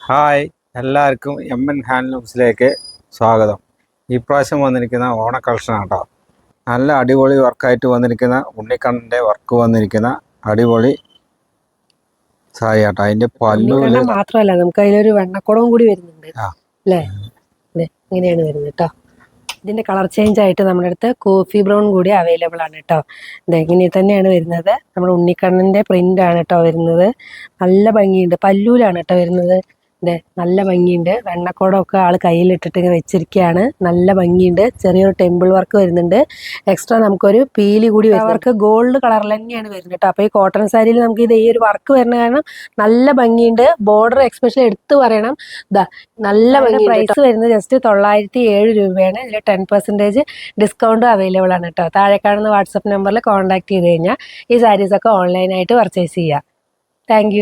Hi, എല്ലാവർക്കും MN ഹാൻഡ്ലൂംസിലേക്ക് സ്വാഗതം. ഈ പ്രാവശ്യം വന്നിരിക്കുന്ന ഓണ കളക്ഷനാണ് കേട്ടോ. നല്ല അടിപൊളി വർക്കായിട്ട് വന്നിരിക്കുന്ന ഉണ്ണിക്കണ്ണൻ്റെ വർക്ക് വന്നിരിക്കുന്ന അടിപൊളി സാരി കേട്ടോ. അതിൻ്റെ പല്ലൂല് മാത്രമല്ല നമുക്ക് അതിലൊരു വെണ്ണക്കുടവും കൂടി വരുന്നുണ്ട് അല്ലേ? ഇങ്ങനെയാണ് വരുന്നത് കേട്ടോ. ഇതിൻ്റെ കളർ ചേഞ്ച് ആയിട്ട് നമ്മുടെ അടുത്ത് കോഫി ബ്രൗൺ കൂടി അവൈലബിൾ ആണ് കേട്ടോ. ഇങ്ങനെ തന്നെയാണ് വരുന്നത്. നമ്മുടെ ഉണ്ണിക്കണ്ണൻ്റെ പ്രിൻ്റ് ആണ് കേട്ടോ വരുന്നത്. നല്ല ഭംഗിയുണ്ട്. പല്ലൂലാണ് കേട്ടോ വരുന്നത്. നല്ല ഭംഗിയുണ്ട്. വെണ്ണക്കോടൊക്കെ ആൾ കയ്യിലിട്ടിട്ട് ഇങ്ങനെ വെച്ചിരിക്കുകയാണ്. നല്ല ഭംഗിയുണ്ട്. ചെറിയൊരു ടെമ്പിൾ വർക്ക് വരുന്നുണ്ട്. എക്സ്ട്രാ നമുക്കൊരു പീലി കൂടി വർക്ക് ഗോൾഡ് കളറിൽ തന്നെയാണ് വരുന്നത് കേട്ടോ. അപ്പോൾ ഈ കോട്ടൺ സാരിയിൽ നമുക്ക് ഇത് ഈ ഒരു വർക്ക് വരുന്ന കാരണം നല്ല ഭംഗിയുണ്ട്. ബോർഡർ എക്സ്പെഷ്യലി എടുത്ത് പറയണം. നല്ല ഭംഗി. പ്രൈസ് വരുന്നത് ജസ്റ്റ് 907 രൂപയാണ്. ഇതിൽ 10% ഡിസ്കൗണ്ട് അവൈലബിൾ ആണ് കേട്ടോ. താഴെ കാണുന്ന വാട്സപ്പ് നമ്പറിൽ കോൺടാക്ട് ചെയ്ത് കഴിഞ്ഞാൽ ഈ സാരീസൊക്കെ ഓൺലൈനായിട്ട് പർച്ചേസ് ചെയ്യാം. താങ്ക്